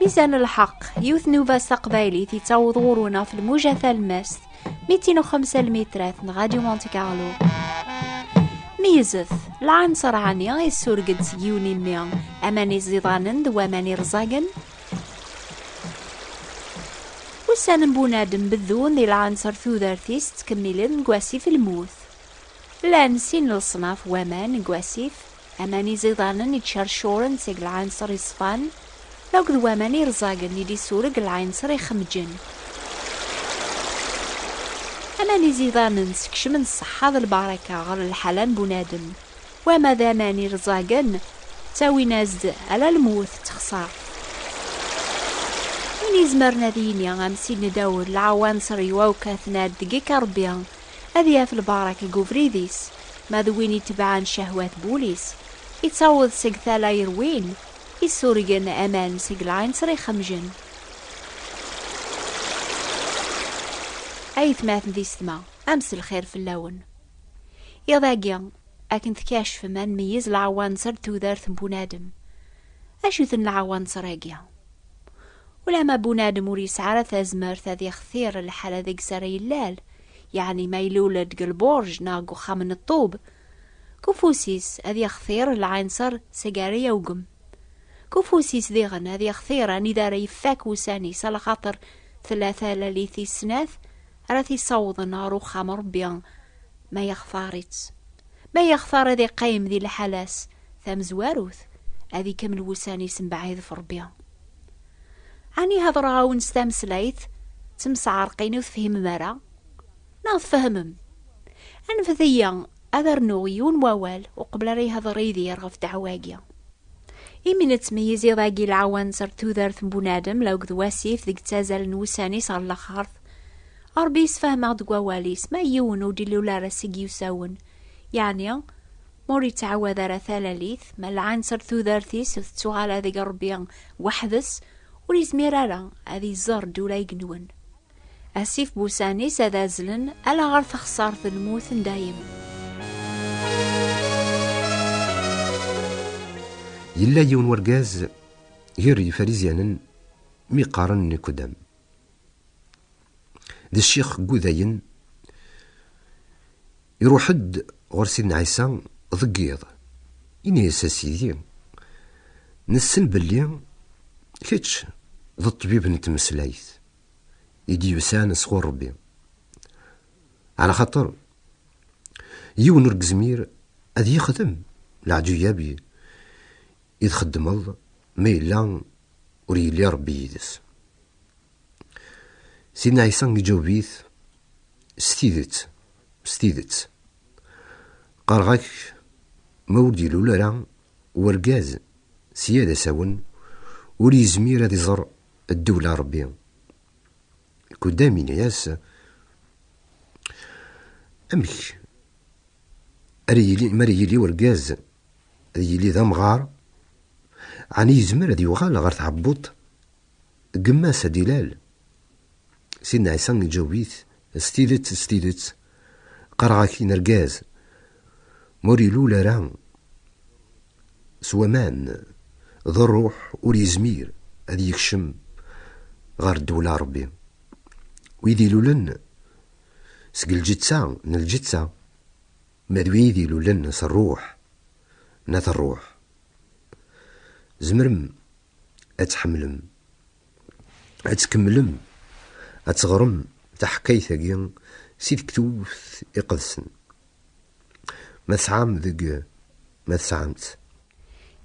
ميزان الحق يوث نوفاس قبايلي تيتاوض غورونا في الموجة الماس 205 المترات غاديو مونتي كارلو. ميزث العنصر عنيا يسورقد سيوني ميان أماني زيضانن دواماني رزاقن وسان بونادم بذون دي العنصر ثوذارثيس تكملن نقواسي في الموث لان سين الصناف وامان نقواسيف أماني زيضانن يتشرشورن سيق العنصر يصفان لو قد واماني رزاقن يدي سورق العنصر يخمجن أماني زيضانن سكشمن الصحة البركة غير الحلال بونادم وما ذا ماني رزاقن تاوي نازد على الموث تخسر من يزمرنا ذينيا غامسين ندور العوانصر يواوكاثنا دقيقة ربيان هذه في البركة قوفريديس ما ذوين يتبعان شهوات بوليس يتصوض سيق ثالا يروين يسورقن أمان سيق العنصر يخمجن أي ثماثن ذي سما أمس الخير في اللون يضاقيا أكن تكاشف ما نميز العوانصر توذارث بونادم أشوثن العوانصر أقيا ولا ما بونادم وريس عرث أزمر ذي خثير الحالة ذيك ساري اللال يعني ما يلولد قلبورج ناقو خامن الطوب كوفوسيس هذي خثير العنصر سيجارية وقم كوفوسيس ذيغن هذي خثيرة ندار يفاك وساني سال خاطر ثلاثة لليثي سناث راثي صوض نارو خامر بيان ما يخثار ذي قايم ذي الحلاس ثام زواروث هذي كمل وساني سنبعيذ في ربيان عني هضرها ونستمسليث تمسعر قينوث فهم مرا ناض فهمم أنفذيا أذر يون ووال وقبل ري هضري ذي يرغف دعواقيا إمن تميزي ذاقي العوانصر توذارث بونادم لو قد واسيف ذيك تازال نوساني صار لخارث أربيس فهمه دقواليس ما يون وديلو لا راسيق يساون يعني موري تعوذ رثالاليث ما العنصر توذارثيس تسوغال هذي قربيان وحدث وريز ميرارا هذي زرد ولا يقنون أسيف بوساني سذازلن ألا غرث خسارة الموث دايم يلا يون ورقاز يري فريزيانا ميقارن نيكودام ذا الشيخ قوذاين يروحد غور سيدنا عيسى ضقيض إني سيدي نسن بلي كيتش ذا الطبيب نتمسلايث يدي يسان صغور ربي على خاطر يون رقزمير أذ يخدم العجيابي إذ خدم الله ما إلا وريلي ربي يدس سيدنا عيسى يجاوبيث ستيدت قارغاك مودي لولا ورقاز سيادة ساون ولي زمير هذي زر الدولة ربي قدامي ناس أمك مريلي ورقاز ريلي ذا مغار عني يزمر هذي وغال غير تعبوط قماسة دلال سيدنا عيسى يجاوبيث ستيدت قرغاكي نرقاز موري لولا راه سوامان ذا الروح ولي زمير هذي يكشم غير الدولة ربي ويدي لولن سق الجتسا من الجتسا مادويدي لولن الروح ناث الروح زمرم أتحملم أتكملم أتغرم تحكيث سيد كتوث إقدسن ما تسعام ذق ما تسعامت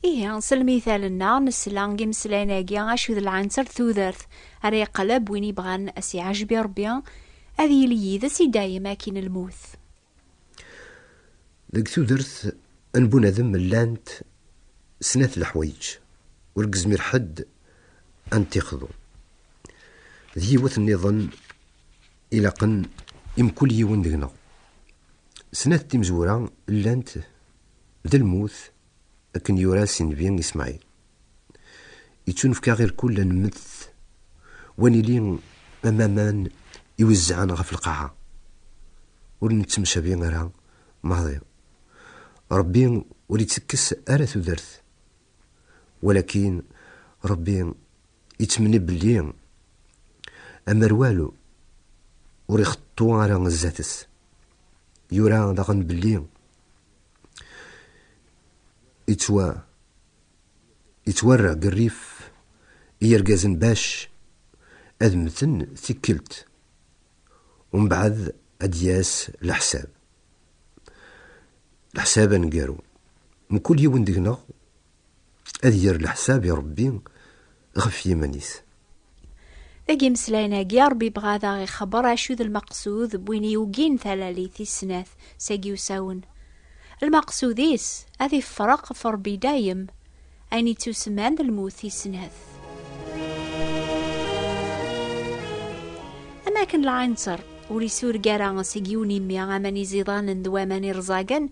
إيه نصل مثالنا نسلانجي مسلاناكي عاشو ذا العنصر ثوذرث هري قلب وين يبغان أسي عجبي ربيا هذي لي ذا سي دايما كين الموث ذاك ثوذرث أنبونا ذم اللانت سنات الحوايج ورقزمير حد أنتخذو ذي وث النظام إلى قن يمكل يون دقنا سنات تيمزورا اللانت ذا الموث أكن يوراسين بيان إسماعيل يتون فكا غير كل نمث واني لين أمامان يوزعان غف القاعة ونتمشى بيان راه ماضي ربي وليتسكس أرث ذرث ولكن ربي يتمني بلي أمر والو وريخطو على الزاتس يورا داغن بلي يتورع قريف يرقازن باش أدمتن ثكلت ومن بعد أدياس الحساب نقارو من كل يوم دقنا أدير الحساب يا ربي غف يمانيس. ذاكي مسلاينا يا ربي بغا ذا غي خبر عشو ذا المقصود بوين يوقين ثلاليث السناث ساقي وساون. المقصوديس هذي فرق فربي دايم أيني تسمان ذا الموت السناث. أما كان العنصر وريسور قارا سيقيوني ميا أماني زيضان دواماني رزاقا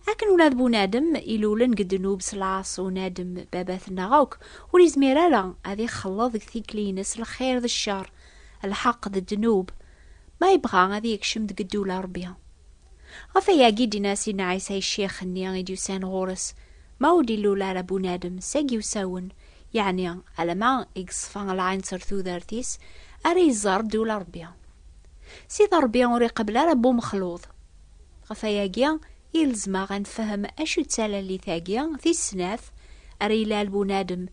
أكن ولاد بونادم إلولن قد نوبس العاص ونادم باباثنا غوك وريزميرالا هذي خلط ثيكلينس الخير ذا الشر الحق ذا الدنوب ما يبغى هذي يكشم ذا قدولا ربيها غفايا قيدي ناسي نعيسى الشيخ النيا يديوسان غورس ما ودي لولا بونادم ساقي وساون يعني على ما يقصفان العنصر ثو ذارتيس أري زار دولا ربيها سيد ربيها وري قبل ربو مخلوط غفايا قيا يلزم غنفهم أشو تسالى ثاقيا في السناث أريلا البنادم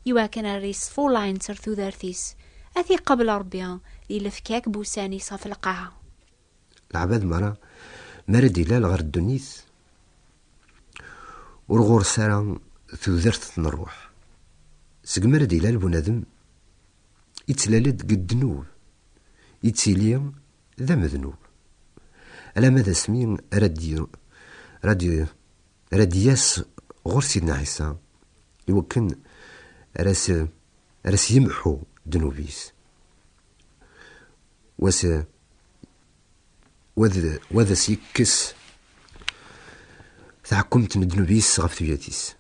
يواكن الريس فولاين سرثو ذارثيس أثي قبل ربيا يلفكاك بوساني صف القاعة العباد مرد إلا لغر الدنيس ورغور سارا ثو ذرث نروح سقمرد إلا البنادم يتلالد قد ذنوب يتسيليا ذا مذنوب ألا ماذا سمين رادياس غور سيدنا عيسى يوكن راس يمحو دنوبيس وذا سيكس تحكمت ندنوبيس غف ثياتيس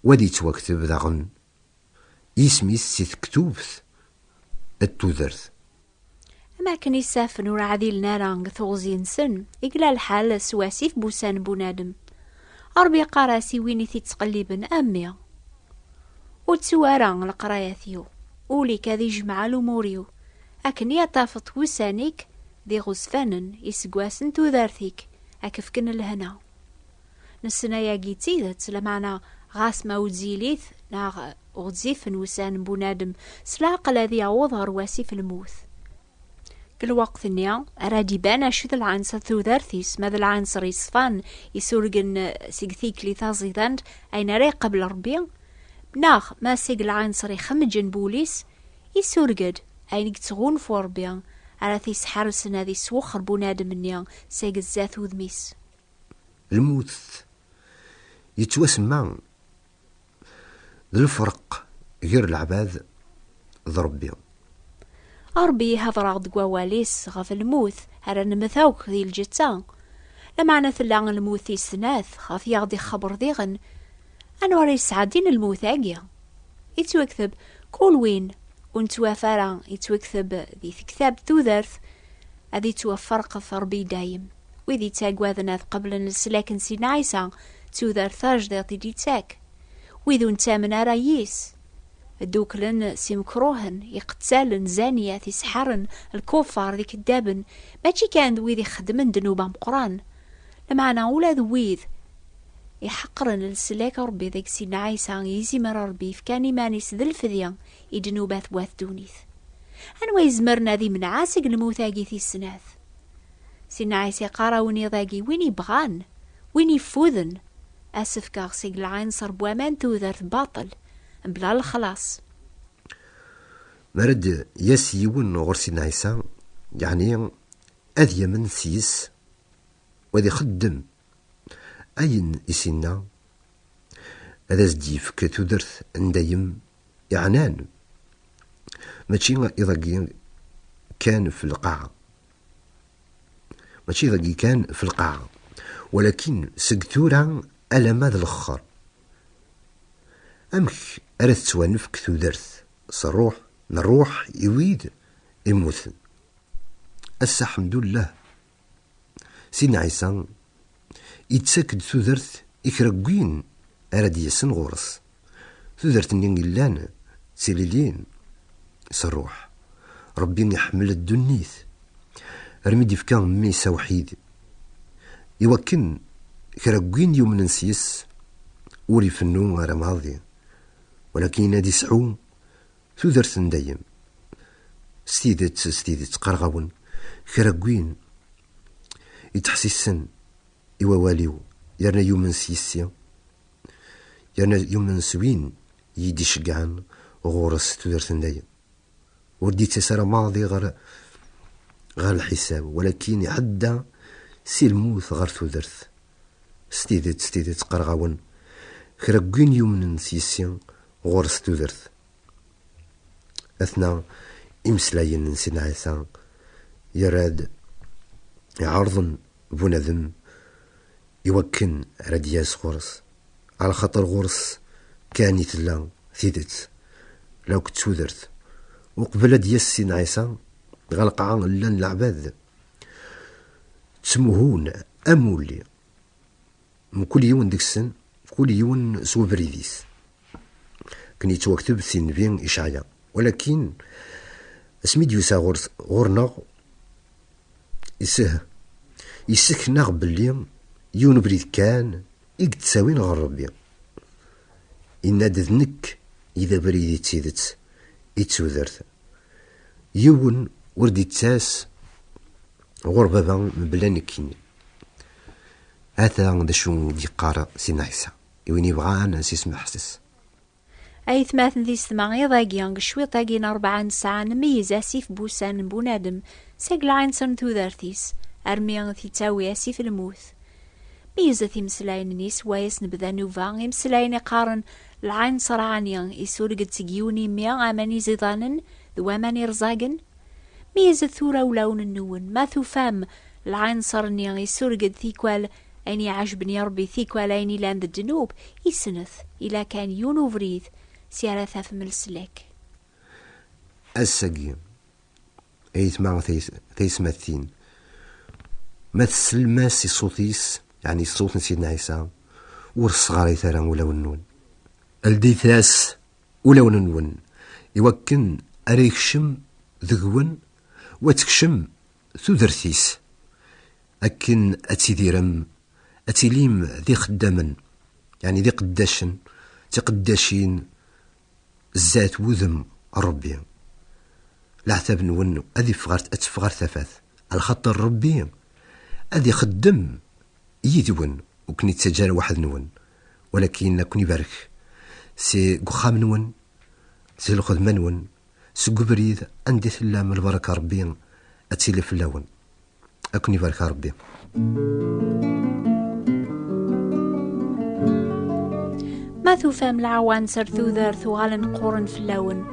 ودي توكتب داغن يسميس سيتكتوبث التوذرث أما كان يسافن ورعدي لنا ثوزين سن إقلا الحال سواسيف بوسان بونادم أربي قراسي ويني تتقلبن أمي وتسوارا القراياثيو أولي كذي جمع الأموريو أكن يطافط وسانيك ذي غزفانن يسقواسن توذارثيك أكفكن الهنا نسنا ياقيتي ذات لمعنا غاس ما وزيليث نا غزيفن وسان بونادم سلاق الذي يعوض واسيف الموث كل وقت النيا أراد يبان شو ذا العنصر ذو ذارثيس ماذا العنصر يصفان يسورقن سيقثيك لي ثازيذاند أين ري قبل ربيع ناخ ما سيق العنصر يخمجن بوليس يسورقد أين يكتغون فور بيا على ثيس حارسن هذي سوخر بونادم النيا سيق الزاث وذميس الموث يتوسمع ذو الفرق غير العباد ضربيا أربي هذا راغد قواليس غف الموث هذا نمثاوك ذي الجتان لما نثلان الموث يسناث خاف يغدي خبر ذيغن أنا وري سعادين الموث أجيا يتوكثب كل وين ونتوافرا يتوكثب ذي كتاب توذرث أذي توفرق ثربي دايم وذي تاقوا ذناث قبل السلاكن سينايسا توذرث أجدر دي تاك وذو نتامن راييس دوكلن سيمكروهن يقتالن زانية يسحرن الكفار ذي كدابن ماشي كان ذويذ يخدمن دنوبا مقران لما أنا أولا ذويذ يحقرن السلاك ربي ذيك سينا عيسى يزي مر ربي فكاني مانيس ذي الفذية يدنوبات واث دونيث أنوا يزمرنا ذي من عاسق الموثاقي ثي السناث سينا عيسى قاراوني ذاقي وين يبغان وين يفوذن أسف كاغسيق العنصر بوامان توذرث باطل بلا الخلاص مرد ياسيون غور سيدنا عيسى يعني أذي من سيس وذي خدم أين يسينا هذا زديف كتودرث ندايم يعنان ماشي إذا كان في القاعة ماشي إذا كان في القاعة ولكن سكتورا ألا ماذا الأخر أمك أرث توانفك تودرث صروح نروح يويد يموثن أسا حمد الله سيدنا عيسى يتساكد تودرث إكرقين أراد يسن غورس تودرث نين لان تسيليلين سروح ربي يحمل الدنيث رميدي في كان ميسا وحيد يوكن كراكوين يوم ننسيس وري فنو غير ماضي ولكن هادي سعو ثودرت دايم ستيدت قرغاون كراكوين يتحسسن واليو يرنا يوم نسيسيا يرنا يوم نسوين يدي شقعان غورس ثودرت دايم وردي تسارى ماضي غير الحساب ولكن يعدى سي الموت غير ثودرت ستيدت قرغاون كراكوين يوم نسيسيا غورس ثودرت أثناء إمسلاين نسينا عيسى يراد يعرضن بنادم يوكن رادياس غورس على خاطر غورس كان يتلا ثيدت لو كنت ثودرت وقبل ديال سيدنا عيسى غلقع لان العباد تسموهون أمولي من كل يوم ديك السن كل يوم سو بريديس كان يتوكتب سي نبي إشعيا ولكن اسمي ديوسا غورنا يسكنا باللي يون بريد كان يقتساوين غير ربي إناد نك إذا بريدي تسيدت يتسودرت يون وردي تاس غور بابا من بلا نكيني هذا دا شو يقارا سيدنا عيسى وين يبغى أنا سيسمع حسس أي ثماثن ذي ثمانية ضاقيان شوي طاقين 4 ساعة نميز أسيف بوسان بونادم ساقل عين سن ثوذارثيس أرميان ثي تاوي أسيف الموث ميزة ثي مسلاين نيس وايس نبذا نوفان مسلاين قارن العين صرعانيان يسورق تسيقيوني ميان أماني زيضانن ذو أماني رزاقن ميزة ثورة ولون النون ما ثوفام العين صرنيان يسورق ثيكوال أيني عجبني ربي ثيكوال أيني لاند الجنوب يسنث إلا كان يونو فريث سيارة ثاف من السلاك الساقي ايت ما ثيسمثين ما تسلماس صوتيس يعني صوت سيدنا عيسى ورصغاري ثرا ولا ونون الدي ثاس ولا ونون يوكن اريكشم ذقون وتكشم ثودرثيس أكن أتيديرم أتيليم ذي خدامن يعني ذي قداشن تقداشين الزات وذم ربي لا حتاب نون أذي أتفغر ثفاث على خاطر ربي أذي خدم يدون وكني تسجل واحد نون ولكن كوني بارك سي قخام نون سي الخدمة نون سي قبريد عندي ثلام البركة ربي أتيلي في اللون أكوني بارك ربي ما ثوفام العوان سرثو ذارث وغالن قورن في اللون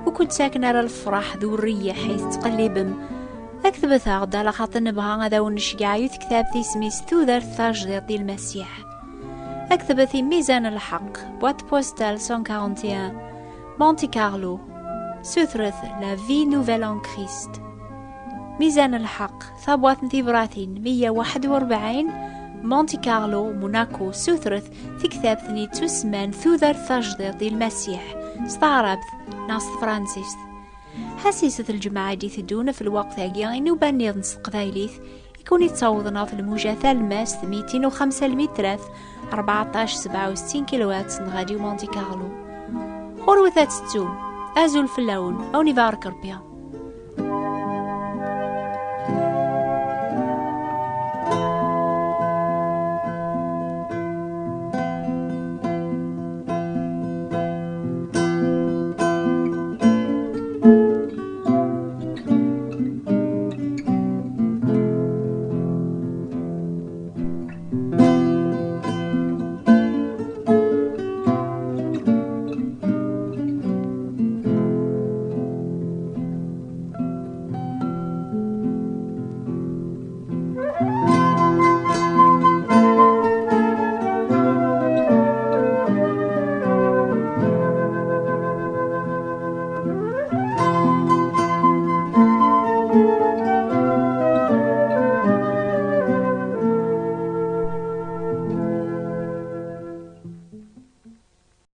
وكنت ساكنة على الفرح ذو الرية حيث تقلبم أكتب ثاغد على خاطر نبغى غدا ونشقع يوث كتاب ثي سميس ثو ذارث تاجديط المسيح أكتب ثي ميزان الحق بوات بوستال 141 مونتي كارلو سوثرث لا في نوفيل ان كريست ميزان الحق ثابوات نتيبراثين 141 مونتي كارلو موناكو سوثرث في كتاب ثني تسمان ثوذر تاجديط المسيح استعربت ناس فرانسيس حسيسة الجماعة دي ثدونا في الوقت هاقيا إنو بانيض نص قذايليث يكون يتصوضنا في الموجة ثالماس 205 المترات 1467 كيلوات نغاديو مونتي كارلو غروثات التوم أزول في اللون أو نيفارك ربيا